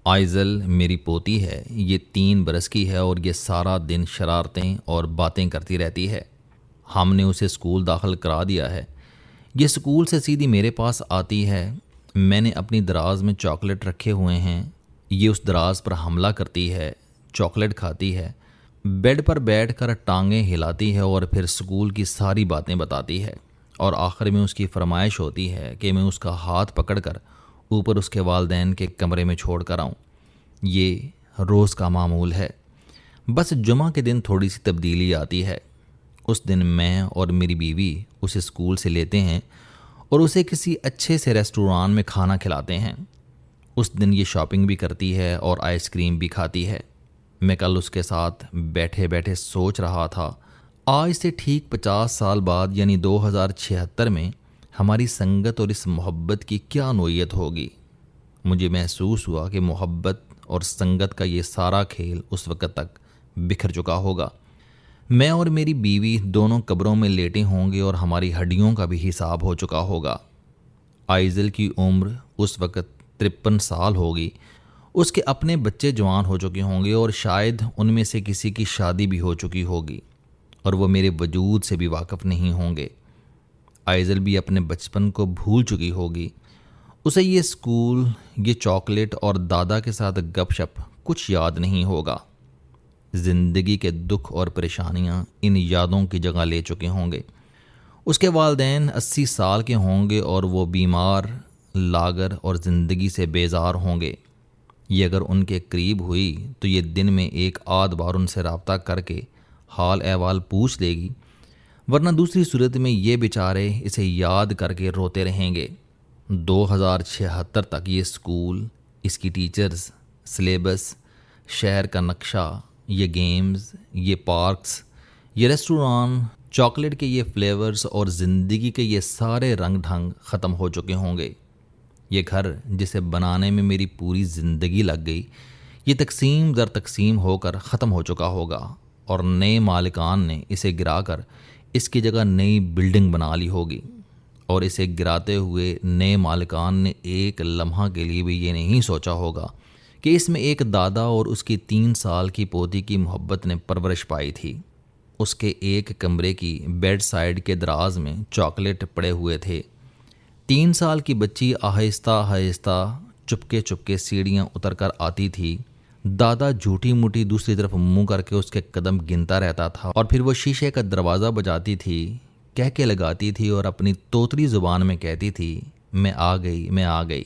آئزل میری پوتی ہے، یہ 3 برس کی ہے اور یہ سارا دن شرارتیں اور باتیں کرتی رہتی ہے۔ ہم نے اسے اسکول داخل کرا دیا ہے۔ یہ اسکول سے سیدھی میرے پاس آتی ہے۔ میں نے اپنی دراز میں چاکلیٹ رکھے ہوئے ہیں، یہ اس دراز پر حملہ کرتی ہے، چاکلیٹ کھاتی ہے، بیڈ پر بیٹھ کر ٹانگیں ہلاتی ہے اور پھر اسکول کی ساری باتیں بتاتی ہے، اور آخر میں اس کی فرمائش ہوتی ہے کہ میں اس کا ہاتھ پکڑ کر اوپر اس کے والدین کے کمرے میں چھوڑ کر آؤں۔ یہ روز کا معمول ہے، بس جمعہ کے دن تھوڑی سی تبدیلی آتی ہے۔ اس دن میں اور میری بیوی اسے اسکول سے لیتے ہیں اور اسے کسی اچھے سے ریسٹوران میں کھانا کھلاتے ہیں۔ اس دن یہ شاپنگ بھی کرتی ہے اور آئس کریم بھی کھاتی ہے۔ میں کل اس کے ساتھ بیٹھے بیٹھے سوچ رہا تھا، آج سے ٹھیک 50 سال بعد یعنی 2076 میں ہماری سنگت اور اس محبت کی کیا نوعیت ہوگی۔ مجھے محسوس ہوا کہ محبت اور سنگت کا یہ سارا کھیل اس وقت تک بکھر چکا ہوگا۔ میں اور میری بیوی دونوں قبروں میں لیٹے ہوں گے اور ہماری ہڈیوں کا بھی حساب ہو چکا ہوگا۔ آئزل کی عمر اس وقت 53 سال ہوگی۔ اس کے اپنے بچے جوان ہو چکے ہوں گے اور شاید ان میں سے کسی کی شادی بھی ہو چکی ہوگی، اور وہ میرے وجود سے بھی واقف نہیں ہوں گے۔ آئزل بھی اپنے بچپن کو بھول چکی ہوگی۔ اسے یہ اسکول، یہ چاکلیٹ اور دادا کے ساتھ گپ شپ کچھ یاد نہیں ہوگا۔ زندگی کے دکھ اور پریشانیاں ان یادوں کی جگہ لے چکے ہوں گے۔ اس کے والدین 80 سال کے ہوں گے اور وہ بیمار، لاغر اور زندگی سے بیزار ہوں گے۔ یہ اگر ان کے قریب ہوئی تو یہ دن میں ایک آدھ بار ان سے رابطہ کر کے حال احوال پوچھ لے گی، ورنہ دوسری صورت میں یہ بیچارے اسے یاد کر کے روتے رہیں گے۔ 2076 تک یہ اسکول، اس کی ٹیچرز، سلیبس، شہر کا نقشہ، یہ گیمز، یہ پارکس، یہ ریسٹوران، چاکلیٹ کے یہ فلیورز اور زندگی کے یہ سارے رنگ ڈھنگ ختم ہو چکے ہوں گے۔ یہ گھر جسے بنانے میں میری پوری زندگی لگ گئی، یہ تقسیم در تقسیم ہو کر ختم ہو چکا ہوگا، اور نئے مالکان نے اسے گرا کر اس کی جگہ نئی بلڈنگ بنا لی ہوگی، اور اسے گراتے ہوئے نئے مالکان نے ایک لمحہ کے لیے بھی یہ نہیں سوچا ہوگا کہ اس میں ایک دادا اور اس کی 3 سال کی پوتی کی محبت نے پرورش پائی تھی۔ اس کے ایک کمرے کی بیڈ سائیڈ کے دراز میں چاکلیٹ پڑے ہوئے تھے۔ 3 سال کی بچی آہستہ آہستہ چپکے چپکے سیڑھیاں اتر کر آتی تھی۔ دادا جھوٹی موٹی دوسری طرف منہ کر کے اس کے قدم گنتا رہتا تھا، اور پھر وہ شیشے کا دروازہ بجاتی تھی، کہہ کے لگاتی تھی اور اپنی توتری زبان میں کہتی تھی، میں آ گئی، میں آ گئی۔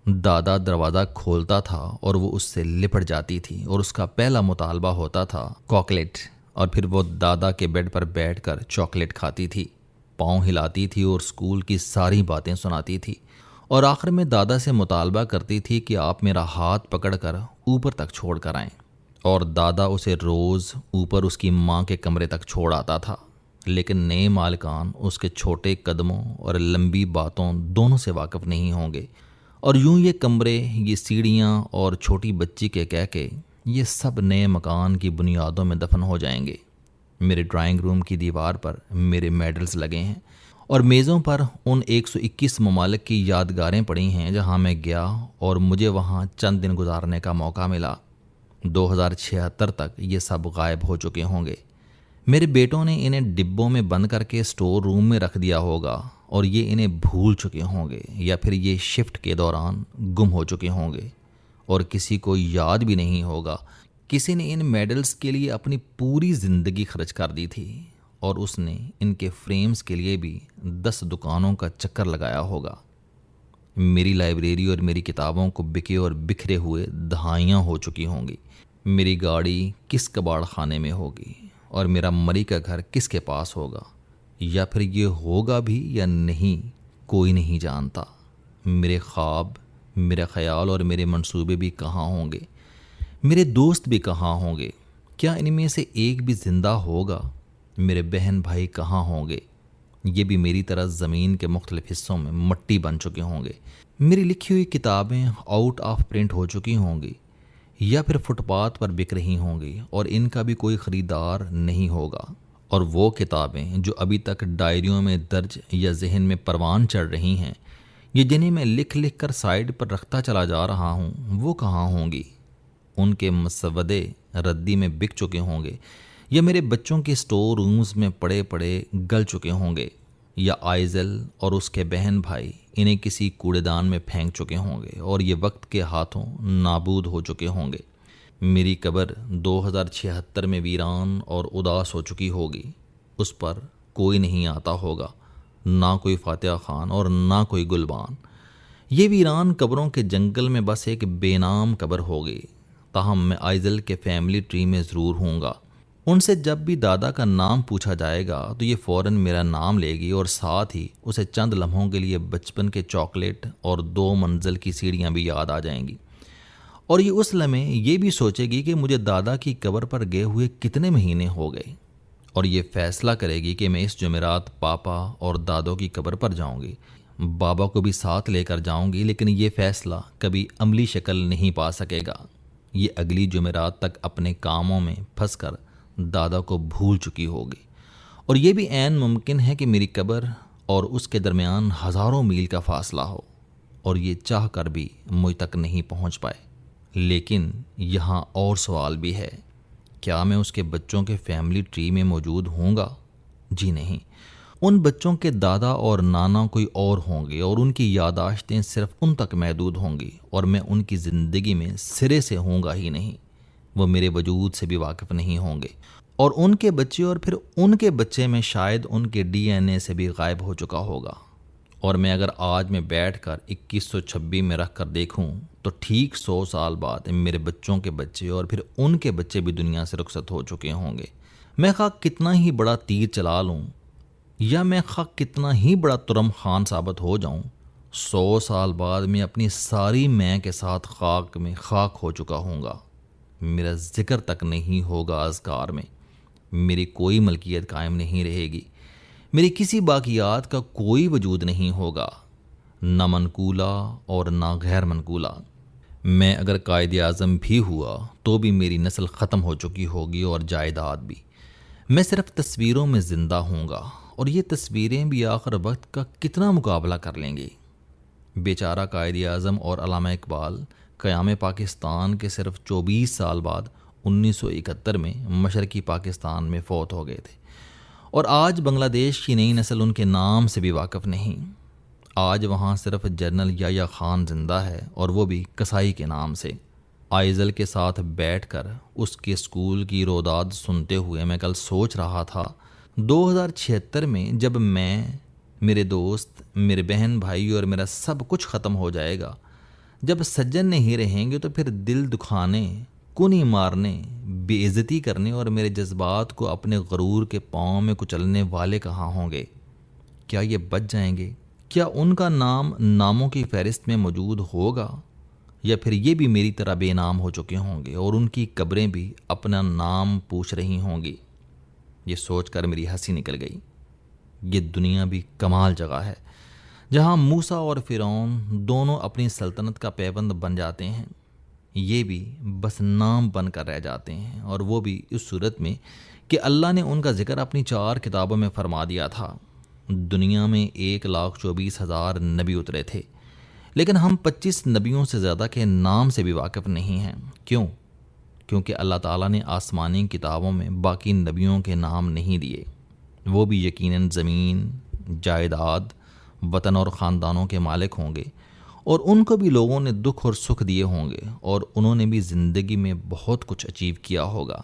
دادا دروازہ کھولتا تھا اور وہ اس سے لپٹ جاتی تھی، اور اس کا پہلا مطالبہ ہوتا تھا چاکلیٹ، اور پھر وہ دادا کے بیڈ پر بیٹھ کر چاکلیٹ کھاتی تھی، پاؤں ہلاتی تھی اور اسکول کی ساری باتیں سناتی تھی، اور آخر میں دادا سے مطالبہ کرتی تھی کہ آپ میرا ہاتھ پکڑ کر اوپر تک چھوڑ کر آئیں، اور دادا اسے روز اوپر اس کی ماں کے کمرے تک چھوڑ آتا تھا۔ لیکن نئے مالکان اس کے چھوٹے قدموں اور لمبی باتوں دونوں سے واقف نہیں ہوں گے، اور یوں یہ کمرے، یہ سیڑھیاں اور چھوٹی بچی کے کہہ کے یہ سب نئے مکان کی بنیادوں میں دفن ہو جائیں گے۔ میرے ڈرائنگ روم کی دیوار پر میرے میڈلز لگے ہیں، اور میزوں پر ان 121 ممالک کی یادگاریں پڑی ہیں جہاں میں گیا اور مجھے وہاں چند دن گزارنے کا موقع ملا۔ 2076 تک یہ سب غائب ہو چکے ہوں گے۔ میرے بیٹوں نے انہیں ڈبوں میں بند کر کے اسٹور روم میں رکھ دیا ہوگا، اور یہ انہیں بھول چکے ہوں گے، یا پھر یہ شفٹ کے دوران گم ہو چکے ہوں گے، اور کسی کو یاد بھی نہیں ہوگا کسی نے ان میڈلز کے لیے اپنی پوری زندگی خرچ کر دی تھی، اور اس نے ان کے فریمز کے لیے بھی 10 دکانوں کا چکر لگایا ہوگا۔ میری لائبریری اور میری کتابوں کو بکے اور بکھرے ہوئے دہائیاں ہو چکی ہوں گی۔ میری گاڑی کس کباڑ خانے میں ہوگی، اور میرا مری کا گھر کس کے پاس ہوگا، یا پھر یہ ہوگا بھی یا نہیں، کوئی نہیں جانتا۔ میرے خواب، میرا خیال اور میرے منصوبے بھی کہاں ہوں گے؟ میرے دوست بھی کہاں ہوں گے؟ کیا ان میں سے ایک بھی زندہ ہوگا؟ میرے بہن بھائی کہاں ہوں گے؟ یہ بھی میری طرح زمین کے مختلف حصوں میں مٹی بن چکے ہوں گے۔ میری لکھی ہوئی کتابیں آؤٹ آف پرنٹ ہو چکی ہوں گی، یا پھر فٹ پاتھ پر بک رہی ہوں گی، اور ان کا بھی کوئی خریدار نہیں ہوگا۔ اور وہ کتابیں جو ابھی تک ڈائریوں میں درج یا ذہن میں پروان چڑھ رہی ہیں، یہ جنہیں میں لکھ لکھ کر سائڈ پر رکھتا چلا جا رہا ہوں وہ کہاں ہوں گی؟ ان کے مسودے ردی میں بک چکے ہوں گے، یا میرے بچوں کے سٹور رومز میں پڑے پڑے گل چکے ہوں گے، یا آئزل اور اس کے بہن بھائی انہیں کسی کوڑے دان میں پھینک چکے ہوں گے اور یہ وقت کے ہاتھوں نابود ہو چکے ہوں گے۔ میری قبر 2076 میں ویران اور اداس ہو چکی ہوگی، اس پر کوئی نہیں آتا ہوگا، نہ کوئی فاتحہ خان اور نہ کوئی گلبان۔ یہ ویران قبروں کے جنگل میں بس ایک بے نام قبر ہوگی۔ تاہم میں آئزل کے فیملی ٹری میں ضرور ہوں گا۔ ان سے جب بھی دادا کا نام پوچھا جائے گا تو یہ فوراً میرا نام لے گی اور ساتھ ہی اسے چند لمحوں کے لیے بچپن کے چاکلیٹ اور 2 منزل کی سیڑھیاں بھی یاد آ جائیں گی، اور یہ اس لمحے یہ بھی سوچے گی کہ مجھے دادا کی قبر پر گئے ہوئے کتنے مہینے ہو گئے، اور یہ فیصلہ کرے گی کہ میں اس جمعرات پاپا اور دادوں کی قبر پر جاؤں گی۔ بابا کو بھی ساتھ لے کر جاؤں گی، لیکن یہ فیصلہ کبھی عملی شکل نہیں پا سکے گا۔ یہ اگلی جمعرات تک اپنے کاموں میں پھنس کر دادا کو بھول چکی ہوگی، اور یہ بھی عین ممکن ہے کہ میری قبر اور اس کے درمیان ہزاروں میل کا فاصلہ ہو اور یہ چاہ کر بھی مجھ تک نہیں پہنچ پائے۔ لیکن یہاں اور سوال بھی ہے، کیا میں اس کے بچوں کے فیملی ٹری میں موجود ہوں گا؟ جی نہیں، ان بچوں کے دادا اور نانا کوئی اور ہوں گے، اور ان کی یادداشتیں صرف ان تک محدود ہوں گی، اور میں ان کی زندگی میں سرے سے ہوں گا ہی نہیں۔ وہ میرے وجود سے بھی واقف نہیں ہوں گے، اور ان کے بچے اور پھر ان کے بچے میں شاید ان کے ڈی این اے سے بھی غائب ہو چکا ہوگا۔ اور میں اگر آج میں بیٹھ کر 2126 میں رکھ کر دیکھوں تو ٹھیک 100 سال بعد میرے بچوں کے بچے اور پھر ان کے بچے بھی دنیا سے رخصت ہو چکے ہوں گے۔ میں خواہ کتنا ہی بڑا تیر چلا لوں یا میں خواہ کتنا ہی بڑا ترم خان ثابت ہو جاؤں، 100 سال بعد میں اپنی ساری میں کے ساتھ خاک میں خاک ہو چکا ہوں گا۔ میرا ذکر تک نہیں ہوگا اذکار میں، میری کوئی ملکیت قائم نہیں رہے گی، میری کسی باقیات کا کوئی وجود نہیں ہوگا، نہ منقولہ اور نہ غیر منقولہ۔ میں اگر قائد اعظم بھی ہوا تو بھی میری نسل ختم ہو چکی ہوگی اور جائیداد بھی۔ میں صرف تصویروں میں زندہ ہوں گا، اور یہ تصویریں بھی آخر وقت کا کتنا مقابلہ کر لیں گی۔ بیچارہ قائد اعظم اور علامہ اقبال قیام پاکستان کے صرف 24 سال بعد 1971 میں مشرقی پاکستان میں فوت ہو گئے تھے، اور آج بنگلہ دیش کی نئی نسل ان کے نام سے بھی واقف نہیں۔ آج وہاں صرف جنرل یحییٰ خان زندہ ہے، اور وہ بھی کسائی کے نام سے۔ آئزل کے ساتھ بیٹھ کر اس کے اسکول کی روداد سنتے ہوئے میں کل سوچ رہا تھا 2076 میں جب میں، میرے دوست، میرے بہن بھائی اور میرا سب کچھ ختم ہو جائے گا، جب سجن نہیں رہیں گے تو پھر دل دکھانے، کونی مارنے، بے عزتی کرنے اور میرے جذبات کو اپنے غرور کے پاؤں میں کچلنے والے کہاں ہوں گے؟ کیا یہ بچ جائیں گے؟ کیا ان کا نام ناموں کی فہرست میں موجود ہوگا، یا پھر یہ بھی میری طرح بے نام ہو چکے ہوں گے اور ان کی قبریں بھی اپنا نام پوچھ رہی ہوں گی؟ یہ سوچ کر میری ہنسی نکل گئی۔ یہ دنیا بھی کمال جگہ ہے جہاں موسیٰ اور فرعون دونوں اپنی سلطنت کا پیوند بن جاتے ہیں، یہ بھی بس نام بن کر رہ جاتے ہیں، اور وہ بھی اس صورت میں کہ اللہ نے ان کا ذکر اپنی 4 کتابوں میں فرما دیا تھا۔ دنیا میں 1,24,000 نبی اترے تھے، لیکن ہم 25 نبیوں سے زیادہ کے نام سے بھی واقف نہیں ہیں۔ کیوں؟ کیونکہ اللہ تعالیٰ نے آسمانی کتابوں میں باقی نبیوں کے نام نہیں دیے۔ وہ بھی یقیناً زمین، جائیداد، وطن اور خاندانوں کے مالک ہوں گے، اور ان کو بھی لوگوں نے دکھ اور سکھ دیے ہوں گے، اور انہوں نے بھی زندگی میں بہت کچھ اچیو کیا ہوگا۔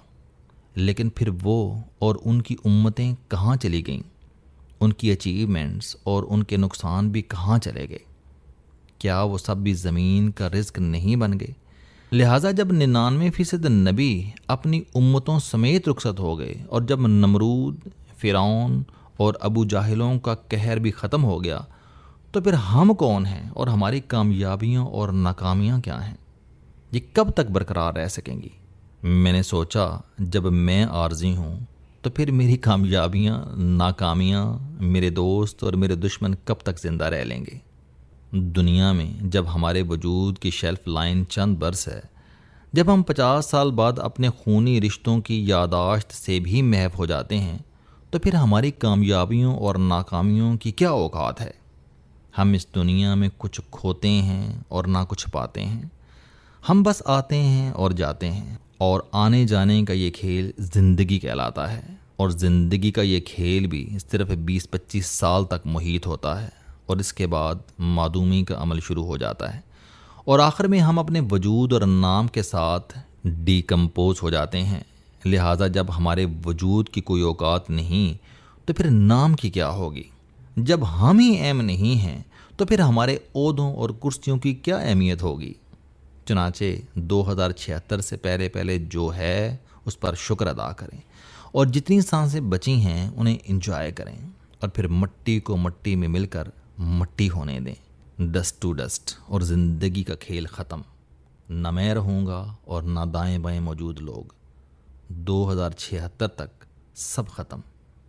لیکن پھر وہ اور ان کی امتیں کہاں چلی گئیں؟ ان کی اچیومنٹس اور ان کے نقصان بھی کہاں چلے گئے؟ کیا وہ سب بھی زمین کا رزق نہیں بن گئے؟ لہٰذا جب 99% نبی اپنی امتوں سمیت رخصت ہو گئے، اور جب نمرود، فرعون اور ابو جاہلوں کا قہر بھی ختم ہو گیا، تو پھر ہم کون ہیں اور ہماری کامیابیاں اور ناکامیاں کیا ہیں؟ یہ کب تک برقرار رہ سکیں گی؟ میں نے سوچا جب میں عارضی ہوں تو پھر میری کامیابیاں، ناکامیاں، میرے دوست اور میرے دشمن کب تک زندہ رہ لیں گے؟ دنیا میں جب ہمارے وجود کی شیلف لائن چند برس ہے، جب ہم 50 سال بعد اپنے خونی رشتوں کی یادداشت سے بھی محو ہو جاتے ہیں، تو پھر ہماری کامیابیوں اور ناکامیوں کی کیا اوقات ہے؟ ہم اس دنیا میں کچھ کھوتے ہیں اور نہ کچھ پاتے ہیں. ہم بس آتے ہیں اور جاتے ہیں، اور آنے جانے کا یہ کھیل زندگی کہلاتا ہے. اور زندگی کا یہ کھیل بھی صرف 20-25 سال تک محیط ہوتا ہے، اور اس کے بعد معدومی کا عمل شروع ہو جاتا ہے، اور آخر میں ہم اپنے وجود اور نام کے ساتھ ڈیکمپوز ہو جاتے ہیں. لہٰذا جب ہمارے وجود کی کوئی اوقات نہیں تو پھر نام کی کیا ہوگی؟ جب ہم ہی اہم نہیں ہیں تو پھر ہمارے عہدوں اور کرسیوں کی کیا اہمیت ہوگی؟ چنانچہ 2076 سے پہلے جو ہے اس پر شکر ادا کریں، اور جتنی سانسیں بچی ہیں انہیں انجوائے کریں، اور پھر مٹی کو مٹی میں مل کر مٹی ہونے دیں. ڈسٹ ٹو ڈسٹ، اور زندگی کا کھیل ختم. نہ میں رہوں گا اور نہ دائیں بائیں موجود لوگ. 2076 تک سب ختم.